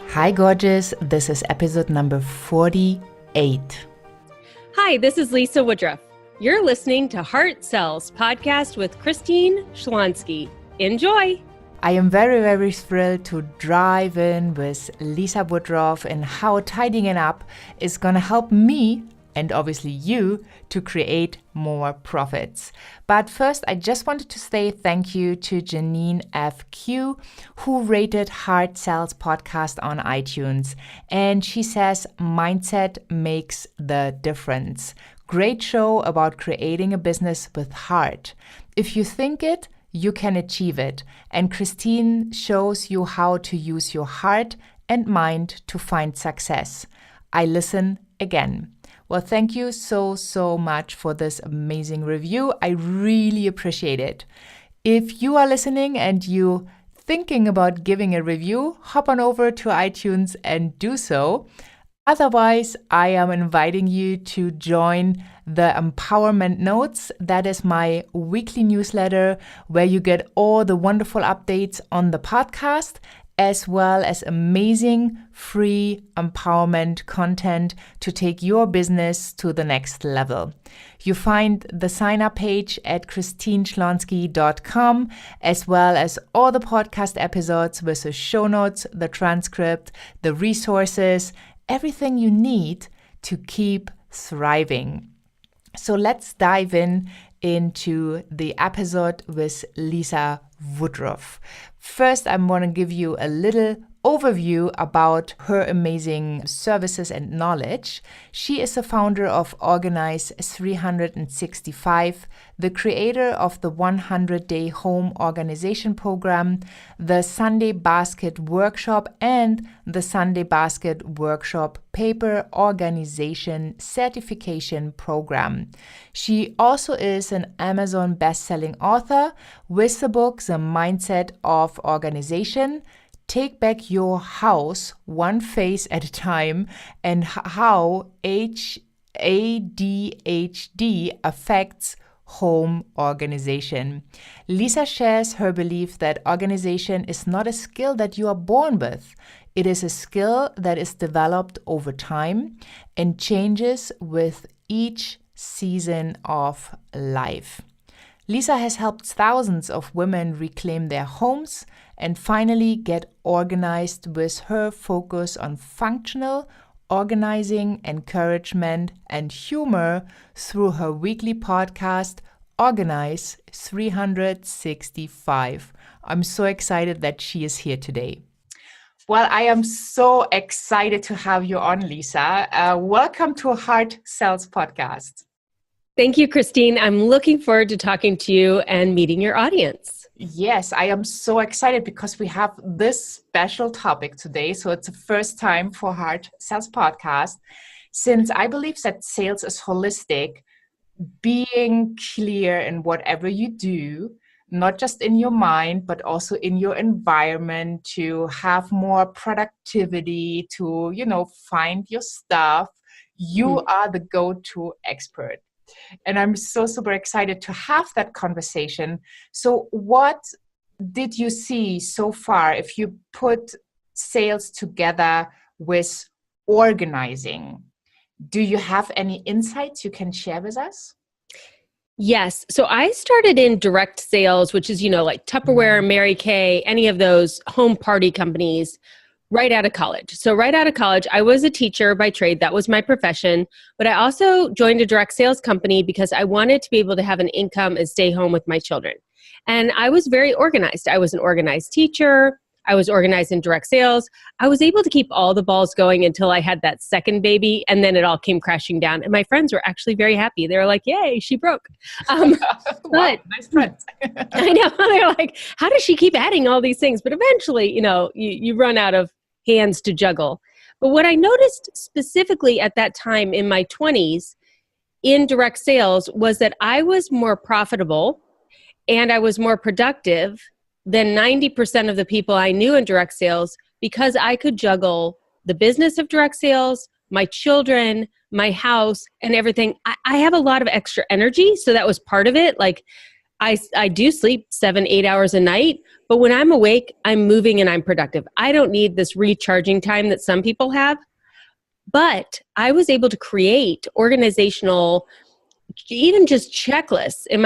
Hi, gorgeous. This is episode number 48. Hi, this is Lisa Woodruff. You're listening to Heart Sells podcast with Christine Schlonski. Enjoy. I am very, very thrilled to dive in with Lisa Woodruff and how tidying it up is going to help me and obviously you to create more profits. But first, I just wanted to say thank you to Janine FQ, who rated Heart Sells podcast on iTunes. And she says, mindset makes the difference. Great show about creating a business with heart. If you think it, you can achieve it. And Christine shows you how to use your heart and mind to find success. I listen again. Well, thank you so much for this amazing review. I really appreciate it. If you are listening and you thinking about giving a review, hop on over to iTunes and do so. Otherwise, I am inviting you to join the Empowerment Notes. That is my weekly newsletter where you get all the wonderful updates on the podcast, as well as amazing free empowerment content to take your business to the next level. You find the sign-up page at christineschlonski.com, as well as all the podcast episodes with the show notes, the transcript, the resources, everything you need to keep thriving. So let's dive into the episode with Lisa Woodruff. First, I'm going to give you a little overview about her amazing services and knowledge. She is the founder of Organize 365, the creator of the 100-day home organization program, the Sunday Basket Workshop, and the Sunday Basket Workshop paper organization certification program. She also is an Amazon best-selling author with the book The Mindset of Organization, Take Back Your House One Phase at a Time, and how ADHD affects home organization. Lisa shares her belief that organization is not a skill that you are born with. It is a skill that is developed over time and changes with each season of life. Lisa has helped thousands of women reclaim their homes and finally get organized with her focus on functional organizing, encouragement, and humor through her weekly podcast, Organize 365. I'm so excited that she is here today. Well, I am so excited to have you on, Lisa. Welcome to Heart Sells podcast. Thank you, Christine. I'm looking forward to talking to you and meeting your audience. Yes, I am so excited because we have this special topic today. So it's the first time for Heart Sells podcast, since I believe that sales is holistic, being clear in whatever you do, not just in your mind, but also in your environment to have more productivity, to, find your stuff. You are the go-to expert. And I'm so super excited to have that conversation. So what did you see so far if you put sales together with organizing? Do you have any insights you can share with us? Yes. So I started in direct sales, which is, like Tupperware, Mary Kay, any of those home party companies, right out of college. So right out of college, I was a teacher by trade. That was my profession. But I also joined a direct sales company because I wanted to be able to have an income and stay home with my children. And I was very organized. I was an organized teacher. I was organized in direct sales. I was able to keep all the balls going until I had that second baby, and then it all came crashing down. And my friends were actually very happy. They were like, yay, she broke. Wow, nice friends. I know. They're like, how does she keep adding all these things? But eventually, you run out of hands to juggle. But what I noticed specifically at that time in my 20s in direct sales was that I was more profitable and I was more productive than 90% of the people I knew in direct sales because I could juggle the business of direct sales, my children, my house, and everything. I have a lot of extra energy, so that was part of it. Like, I do sleep 7, 8 hours a night, but when I'm awake, I'm moving and I'm productive. I don't need this recharging time that some people have. But I was able to create organizational, even just checklists in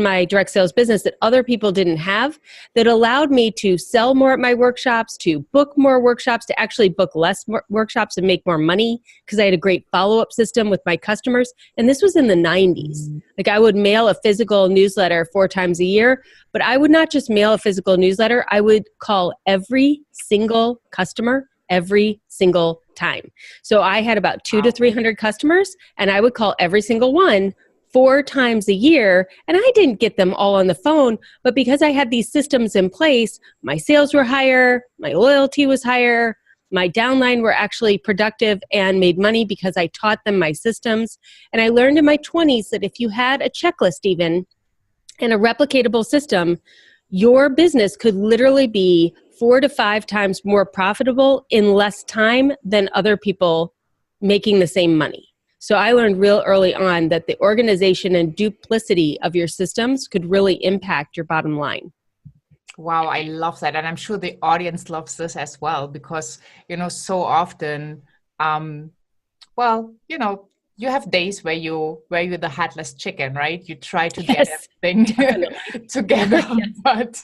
my direct sales business that other people didn't have, that allowed me to sell more at my workshops, to book more workshops, to actually book less workshops and make more money, because I had a great follow-up system with my customers. And this was in the 90s. Like, I would mail a physical newsletter 4 times a year, but I would not just mail a physical newsletter. I would call every single customer every single time. So I had about 200 to 300 customers, and I would call every single one 4 times a year. And I didn't get them all on the phone, but because I had these systems in place, my sales were higher, my loyalty was higher, my downline were actually productive and made money because I taught them my systems. And I learned in my 20s that if you had a checklist even and a replicatable system, your business could literally be 4 to 5 times more profitable in less time than other people making the same money. So I learned real early on that the organization and duplicity of your systems could really impact your bottom line. Wow, I love that. And I'm sure the audience loves this as well, because, so often, you have days where you're the headless chicken, right? You try to get everything together, but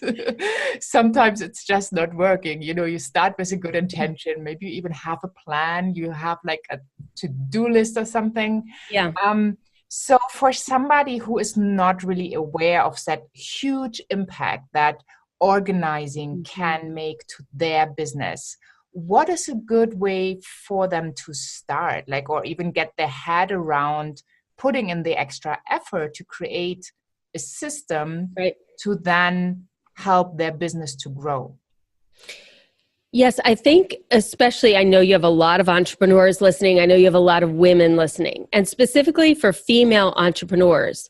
sometimes it's just not working. You start with a good intention. Maybe you even have a plan. You have like a to-do list or something. Yeah. So for somebody who is not really aware of that huge impact that organizing can make to their business, what is a good way for them to start, or even get their head around putting in the extra effort to create a system to then help their business to grow? Yes, I think especially, I know you have a lot of entrepreneurs listening. I know you have a lot of women listening, and specifically for female entrepreneurs.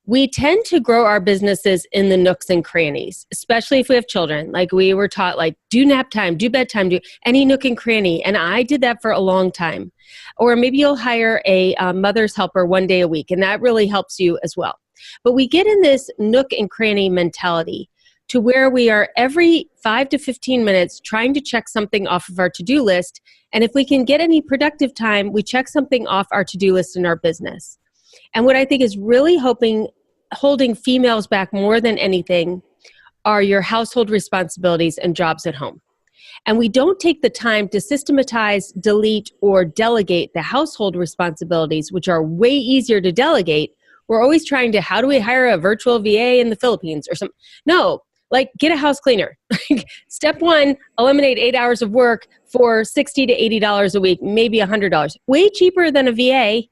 We tend to grow our businesses in the nooks and crannies, especially if we have children. Like, we were taught, do nap time, do bedtime, do any nook and cranny. And I did that for a long time. Or maybe you'll hire a mother's helper 1 day a week, and that really helps you as well. But we get in this nook and cranny mentality to where we are every 5 to 15 minutes trying to check something off of our to-do list. And if we can get any productive time, we check something off our to-do list in our business. And what I think is really holding females back more than anything are your household responsibilities and jobs at home. And we don't take the time to systematize, delete, or delegate the household responsibilities, which are way easier to delegate. We're always trying to, how do we hire a virtual VA in the Philippines or something? No, get a house cleaner. Step 1, eliminate 8 hours of work for $60 to $80 a week, maybe $100. Way cheaper than a VA.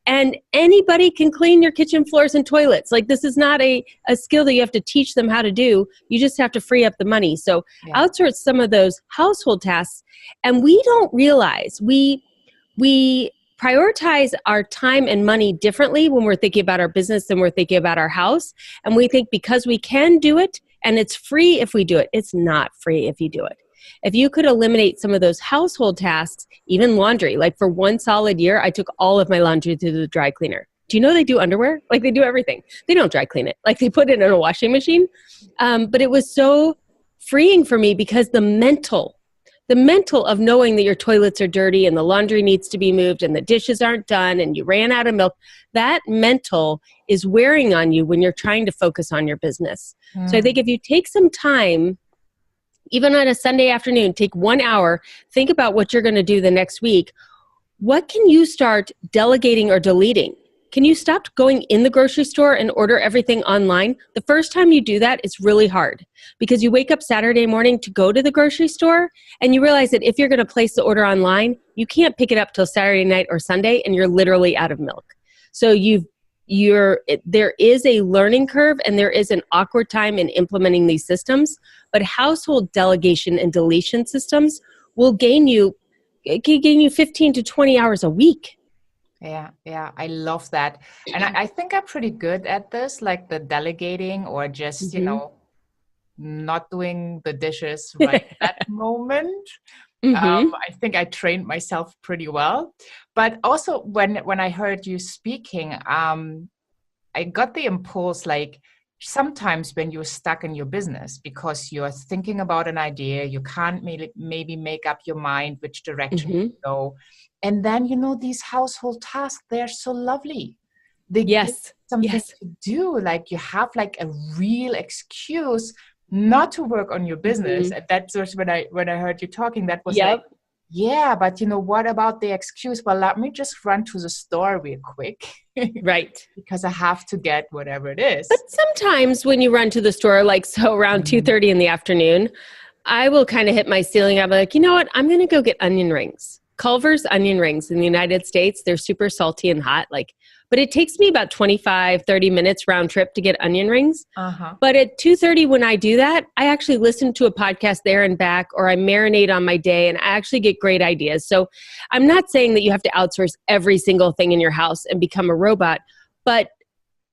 And anybody can clean your kitchen floors and toilets. This is not a skill that you have to teach them how to do. You just have to free up the money. So outsource some of those household tasks. And we don't realize we prioritize our time and money differently when we're thinking about our business than we're thinking about our house. And we think because we can do it and it's free if we do it. It's not free if you do it. If you could eliminate some of those household tasks, even laundry, for 1 solid year, I took all of my laundry to the dry cleaner. Do you know they do underwear? They do everything. They don't dry clean it. They put it in a washing machine. But it was so freeing for me, because the mental of knowing that your toilets are dirty and the laundry needs to be moved and the dishes aren't done and you ran out of milk, that mental is wearing on you when you're trying to focus on your business. So I think if you take some time, even on a Sunday afternoon, take 1 hour, think about what you're going to do the next week. What can you start delegating or deleting? Can you stop going in the grocery store and order everything online? The first time you do that, it's really hard, because you wake up Saturday morning to go to the grocery store and you realize that if you're going to place the order online, you can't pick it up till Saturday night or Sunday, and you're literally out of milk. So there is a learning curve and there is an awkward time in implementing these systems, but household delegation and deletion systems will gain you 15 to 20 hours a week. Yeah, I love that. And I think I'm pretty good at this, the delegating, or just, not doing the dishes right at that moment. I think I trained myself pretty well. But also when I heard you speaking, I got the impulse, sometimes when you're stuck in your business because you're thinking about an idea, you can't maybe make up your mind which direction to go. And then, these household tasks, they're so lovely. They give something to do. Like you have like a real excuse not to work on your business. And that's just when I heard you talking, that was like, yeah, but what about the excuse? Well, let me just run to the store real quick. Right. Because I have to get whatever it is. But sometimes when you run to the store, like so around 2:30 in the afternoon, I will kind of hit my ceiling. I'm like, you know what? I'm going to go get onion rings. Culver's onion rings in the United States, they're super salty and hot. But it takes me about 25, 30 minutes round trip to get onion rings. But at 2:30 when I do that, I actually listen to a podcast there and back, or I marinate on my day, and I actually get great ideas. So I'm not saying that you have to outsource every single thing in your house and become a robot, but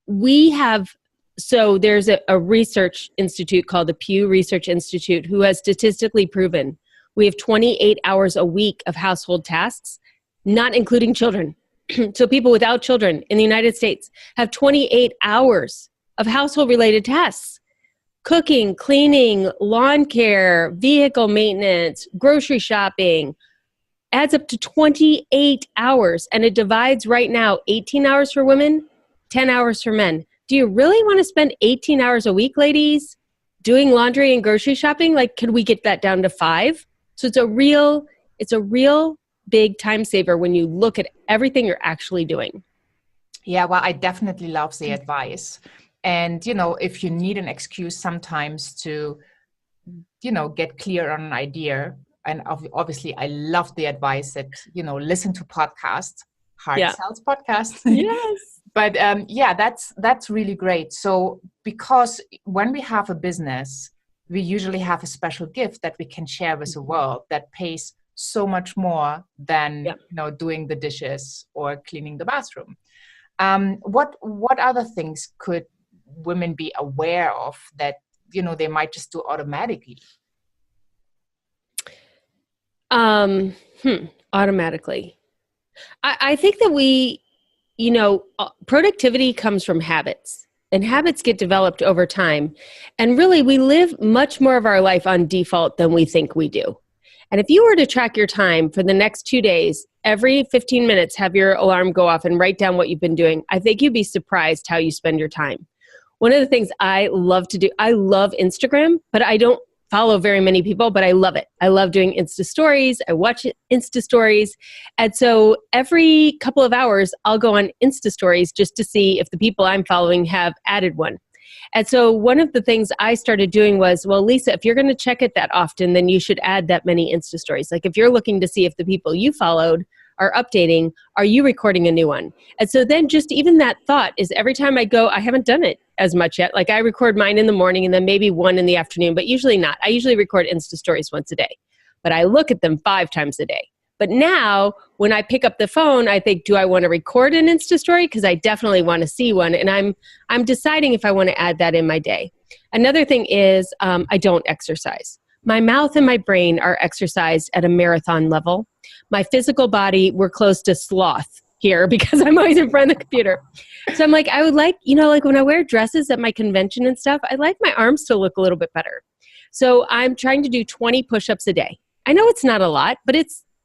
there's a research institute called the Pew Research Institute who has statistically proven we have 28 hours a week of household tasks, not including children. So people without children in the United States have 28 hours of household-related tasks. Cooking, cleaning, lawn care, vehicle maintenance, grocery shopping, adds up to 28 hours. And it divides right now 18 hours for women, 10 hours for men. Do you really want to spend 18 hours a week, ladies, doing laundry and grocery shopping? Could we get that down to 5? So it's a real big time saver when you look at everything you're actually doing. Yeah, well, I definitely love the advice. And, if you need an excuse sometimes to, get clear on an idea, and obviously I love the advice that, listen to podcasts, Hard Sales Podcast. Yes. But that's really great. So because when we have a business, we usually have a special gift that we can share with the world that pays so much more than doing the dishes or cleaning the bathroom. What other things could women be aware of that they might just do automatically? Automatically. I think that productivity comes from habits. And habits get developed over time. And really, we live much more of our life on default than we think we do. And if you were to track your time for the next 2 days, every 15 minutes, have your alarm go off and write down what you've been doing, I think you'd be surprised how you spend your time. One of the things I love to do, I love Instagram, but I don't follow very many people, but I love it. I love doing Insta stories. I watch Insta stories. And so every couple of hours, I'll go on Insta stories just to see if the people I'm following have added one. And so one of the things I started doing was, well, Lisa, if you're going to check it that often, then you should add that many Insta stories. If you're looking to see if the people you followed are updating, are you recording a new one? And so then just even that thought is every time I go, I haven't done it as much yet. I record mine in the morning and then maybe one in the afternoon, but usually not. I usually record Insta stories once a day, but I look at them 5 times a day. But now when I pick up the phone, I think, do I want to record an Insta story? Because I definitely want to see one. And I'm deciding if I want to add that in my day. Another thing is I don't exercise. My mouth and my brain are exercised at a marathon level. My physical body, we're close to sloth here because I'm always in front of the computer. So I'm I would when I wear dresses at my convention and stuff, I like my arms to look a little bit better. So I'm trying to do 20 push-ups a day. I know it's not a lot, but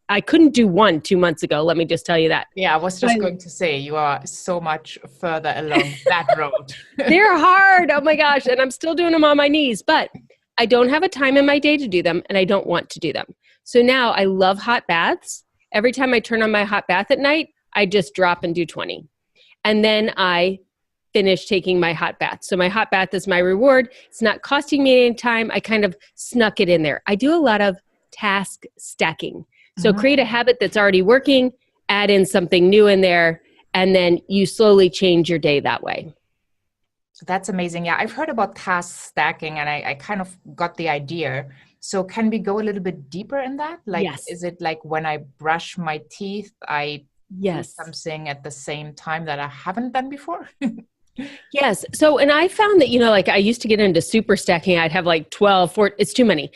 I couldn't do one 2 months ago. Let me just tell you that. Yeah, I was just going to say, you are so much further along that road. They're hard. Oh my gosh. And I'm still doing them on my knees, but I don't have a time in my day to do them, and I don't want to do them. So now I love hot baths. Every time I turn on my hot bath at night, I just drop and do 20. And then I finish taking my hot bath. So my hot bath is my reward. It's not costing me any time. I kind of snuck it in there. I do a lot of task stacking. So create a habit that's already working, add in something new in there, and then you slowly change your day that way. That's amazing. Yeah, I've heard about task stacking, and I kind of got the idea. So can we go a little bit deeper in that? Yes. Is it when I brush my teeth, I do something at the same time that I haven't done before? Yes. So, and I found that, I used to get into super stacking. I'd have 12, 14, it's too many,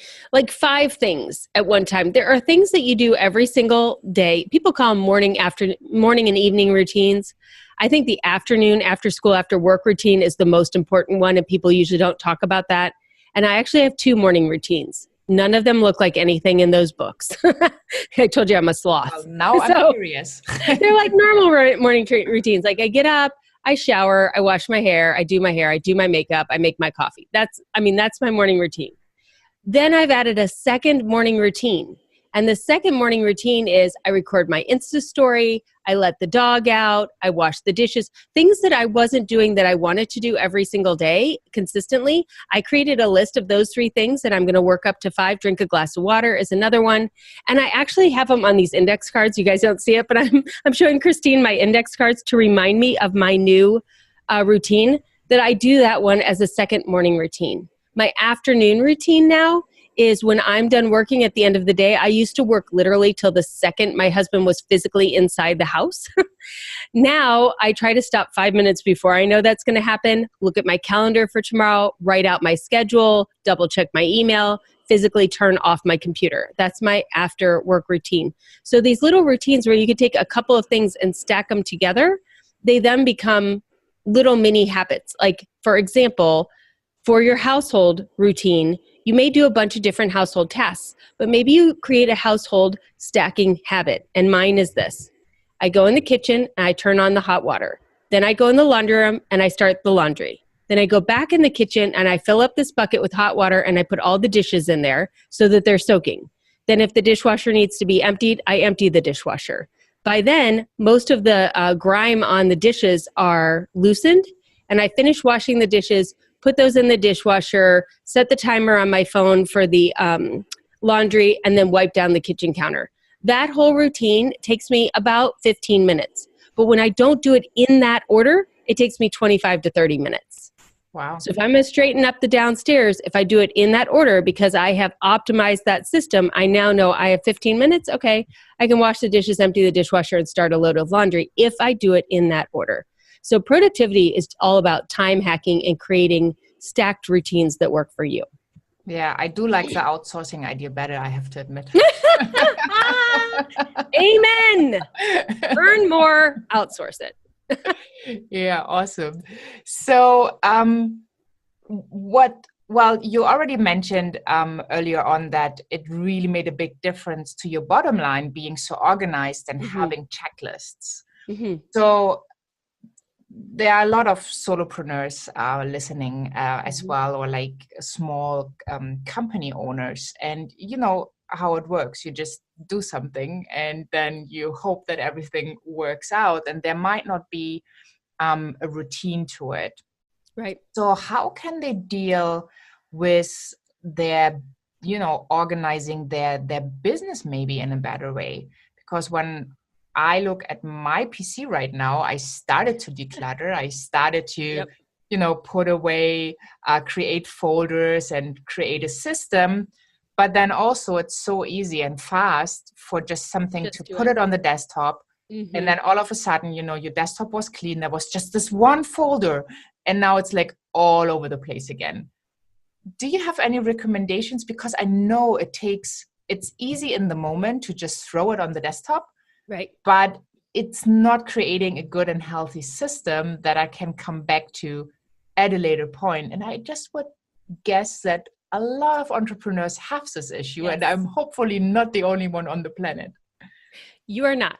5 things at one time. There are things that you do every single day. People call them morning and evening routines. I think the afternoon, after school, after work routine is the most important one, and people usually don't talk about that. And I actually have 2 morning routines. None of them look like anything in those books. I told you I'm a sloth. Well, now I'm curious. They're like normal morning routines. Like I get up, I shower, I wash my hair, I do my makeup, I make my coffee. That's my morning routine. Then I've added a second morning routine. And the second morning routine is I record my Insta story, I let the dog out, I wash the dishes, things that I wasn't doing that I wanted to do every single day consistently. I created a list of those 3 things that I'm going to work up to 5. Drink a glass of water is another one. And I actually have them on these index cards. You guys don't see it, but I'm showing Christine my index cards to remind me of my new routine, that I do that one as a second morning routine. My afternoon routine now is when I'm done working at the end of the day. I used to work literally till the second my husband was physically inside the house. Now I try to stop 5 minutes before I know that's going to happen, look at my calendar for tomorrow, write out my schedule, double check my email, physically turn off my computer. That's my after work routine. So these little routines where you could take a couple of things and stack them together, they then become little mini habits. Like, for example, for your household routine, you may do a bunch of different household tasks, but maybe you create a household stacking habit. And mine is this. I go in the kitchen and I turn on the hot water. Then I go in the laundry room and I start the laundry. Then I go back in the kitchen and I fill up this bucket with hot water and I put all the dishes in there so that they're soaking. Then if the dishwasher needs to be emptied, I empty the dishwasher. By then, most of the grime on the dishes are loosened, and I finish washing the dishes, put those in the dishwasher, set the timer on my phone for the laundry, and then wipe down the kitchen counter. That whole routine takes me about 15 minutes. But when I don't do it in that order, it takes me 25 to 30 minutes. Wow. So if I'm going to straighten up the downstairs, if I do it in that order, because I have optimized that system, I now know I have 15 minutes. Okay, I can wash the dishes, empty the dishwasher, and start a load of laundry if I do it in that order. So productivity is all about time hacking and creating stacked routines that work for you. Yeah, I do like the outsourcing idea better, I have to admit. Amen. Earn more, outsource it. Yeah, awesome. So you already mentioned earlier on that it really made a big difference to your bottom line being so organized and having checklists. So there are a lot of solopreneurs listening as well, or like small company owners. And you know how it works. You just do something and then you hope that everything works out, and there might not be a routine to it. Right. So how can they deal with their, organizing their business maybe in a better way? Because when I look at my PC right now, I started to declutter. I started to, put away, create folders and create a system. But then also it's so easy and fast for just something to put it on the desktop. And then all of a sudden, your desktop was clean. There was just this one folder. And now it's like all over the place again. Do you have any recommendations? Because I know it's easy in the moment to just throw it on the desktop. Right. But it's not creating a good and healthy system that I can come back to at a later point. And I just would guess that a lot of entrepreneurs have this issue, yes. And I'm hopefully not the only one on the planet. You are not.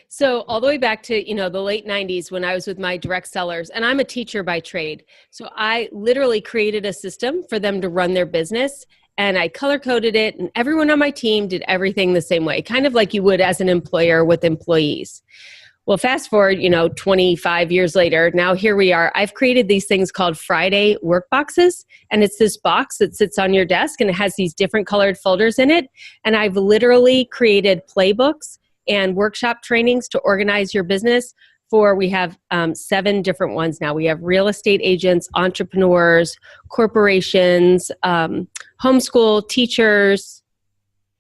So all the way back to, the late 90s when I was with my direct sellers, and I'm a teacher by trade. So I literally created a system for them to run their business, and I color-coded it, and everyone on my team did everything the same way, kind of like you would as an employer with employees. Well, fast forward, 25 years later, now here we are. I've created these things called Friday work boxes, and it's this box that sits on your desk, and it has these different colored folders in it. And I've literally created playbooks and workshop trainings to organize your business we have 7 different ones now. We have real estate agents, entrepreneurs, corporations, homeschool teachers,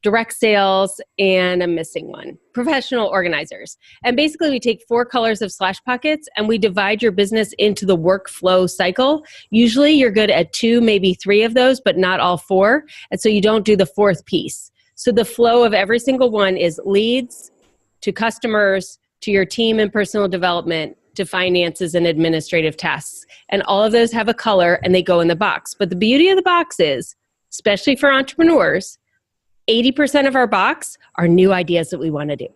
direct sales, and I'm missing one, professional organizers. And basically we take 4 colors of slash pockets and we divide your business into the workflow cycle. Usually you're good at 2, maybe 3 of those, but not all 4. And so you don't do the 4th piece. So the flow of every single one is leads to customers, to your team and personal development, to finances and administrative tasks. And all of those have a color and they go in the box. But the beauty of the box is, especially for entrepreneurs, 80% of our box are new ideas that we want to do.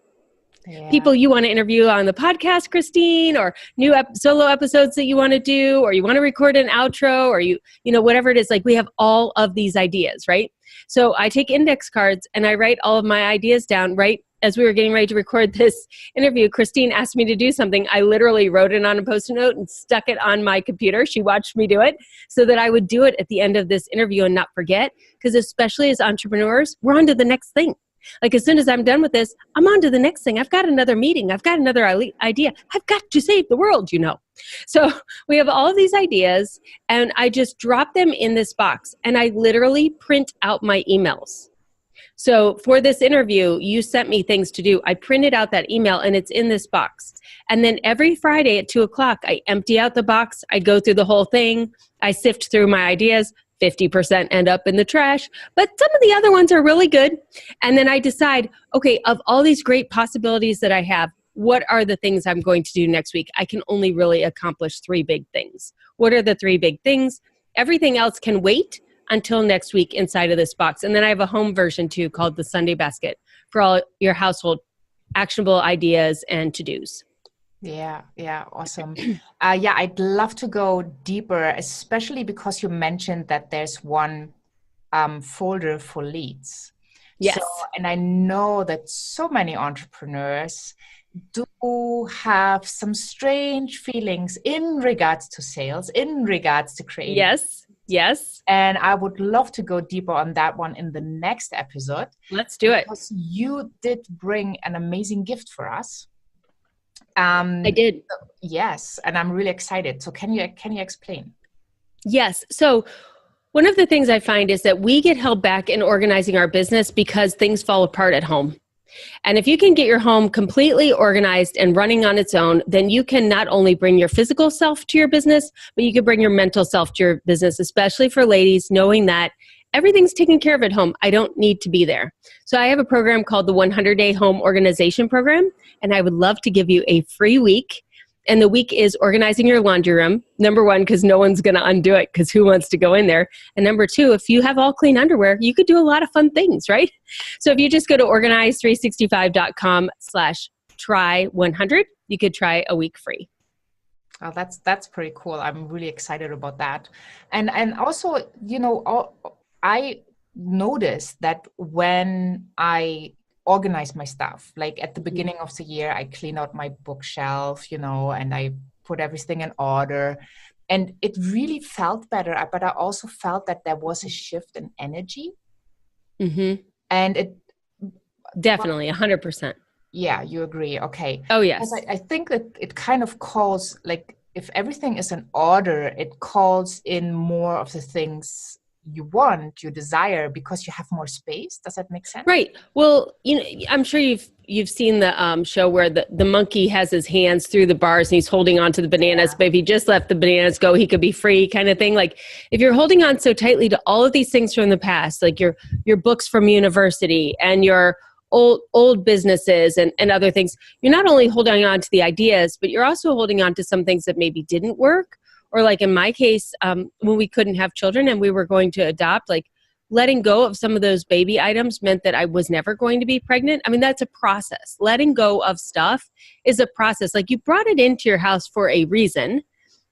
Yeah. People you want to interview on the podcast, Christine, or new solo episodes that you want to do, or you want to record an outro, or you know, whatever it is, like we have all of these ideas, right? So I take index cards and I write all of my ideas down. Right as we were getting ready to record this interview, Christine asked me to do something. I literally wrote it on a Post-it note and stuck it on my computer. She watched me do it so that I would do it at the end of this interview and not forget. Because especially as entrepreneurs, we're on to the next thing. Like as soon as I'm done with this, I'm on to the next thing. I've got another meeting. I've got another idea. I've got to save the world, you know. So we have all of these ideas and I just drop them in this box and I literally print out my emails. So for this interview, you sent me things to do. I printed out that email and it's in this box. And then every Friday at 2:00, I empty out the box. I go through the whole thing. I sift through my ideas. 50% end up in the trash, but some of the other ones are really good. And then I decide, okay, of all these great possibilities that I have, what are the things I'm going to do next week? I can only really accomplish 3 big things. What are the 3 big things? Everything else can wait until next week inside of this box. And then I have a home version too called the Sunday Basket for all your household actionable ideas and to-dos. Yeah, awesome. I'd love to go deeper, especially because you mentioned that there's one folder for leads. Yes. So, and I know that so many entrepreneurs do have some strange feelings in regards to sales, in regards to creating. Yes. And I would love to go deeper on that one in the next episode. Let's do it. Because you did bring an amazing gift for us. I did. Yes, and I'm really excited. So can you explain? Yes. So one of the things I find is that we get held back in organizing our business because things fall apart at home. And if you can get your home completely organized and running on its own, then you can not only bring your physical self to your business, but you can bring your mental self to your business, especially for ladies, knowing that everything's taken care of at home. I don't need to be there. So I have a program called the 100-Day Home Organization Program, and I would love to give you a free week. And the week is organizing your laundry room. Number 1, because no one's going to undo it, because who wants to go in there? And number 2, if you have all clean underwear, you could do a lot of fun things, right? So if you just go to organize365.com/try100, you could try a week free. Oh, that's pretty cool. I'm really excited about that. And also, you know, I noticed that when I organize my stuff, like at the beginning of the year, I clean out my bookshelf, you know, and I put everything in order. And it really felt better. But I also felt that there was a shift in energy. Mm-hmm. And it definitely 100%. Yeah, you agree. Okay. Oh, yes. I think that it kind of calls, like, if everything is in order, it calls in more of the things you want, you desire, because you have more space. Does that make sense? Right. Well, you know, I'm sure you've seen the show where the monkey has his hands through the bars and he's holding on to the bananas, but if he just let the bananas go, he could be free, kind of thing. Like if you're holding on so tightly to all of these things from the past, like your books from university and your old businesses and other things, you're not only holding on to the ideas, but you're also holding on to some things that maybe didn't work. Or like in my case, when we couldn't have children and we were going to adopt, like letting go of some of those baby items meant that I was never going to be pregnant. I mean, that's a process. Letting go of stuff is a process. Like you brought it into your house for a reason.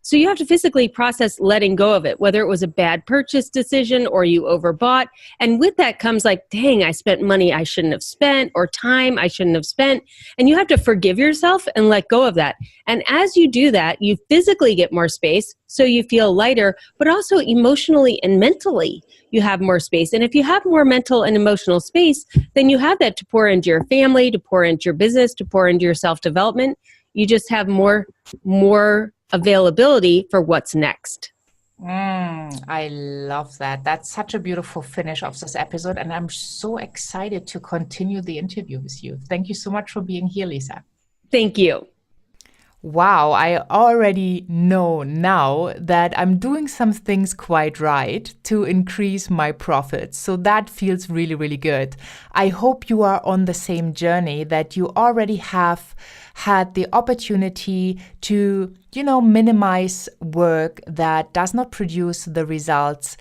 So you have to physically process letting go of it, whether it was a bad purchase decision or you overbought. And with that comes like, dang, I spent money I shouldn't have spent or time I shouldn't have spent. And you have to forgive yourself and let go of that. And as you do that, you physically get more space, so you feel lighter, but also emotionally and mentally you have more space. And if you have more mental and emotional space, then you have that to pour into your family, to pour into your business, to pour into your self-development. You just have more availability for what's next. I love that. That's such a beautiful finish of this episode. And I'm so excited to continue the interview with you. Thank you so much for being here, Lisa. Thank you. wow, I already know now that I'm doing some things quite right to increase my profits. So that feels really, really good. I hope you are on the same journey, that you already have had the opportunity to, minimize work that does not produce the results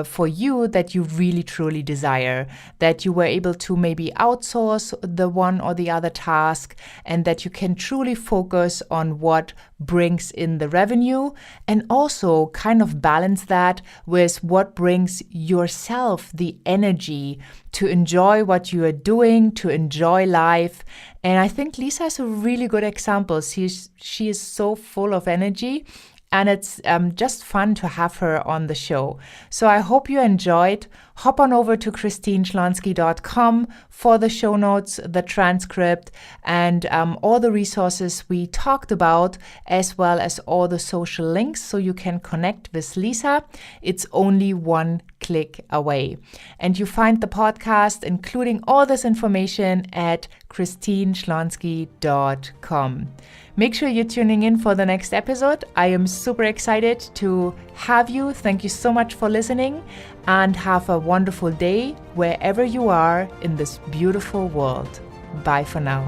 for you that you really truly desire, that you were able to maybe outsource the one or the other task, and that you can truly focus on what brings in the revenue, and also kind of balance that with what brings yourself the energy to enjoy what you are doing, to enjoy life. And I think Lisa is a really good example. She is so full of energy, and it's just fun to have her on the show. So I hope you enjoyed. Hop on over to christineschlonski.com for the show notes, the transcript, and all the resources we talked about, as well as all the social links so you can connect with Lisa. It's only one click away. And you find the podcast, including all this information, at christineschlonski.com. Make sure you're tuning in for the next episode. I am super excited to have you. Thank you so much for listening, and have a wonderful day wherever you are in this beautiful world. Bye for now.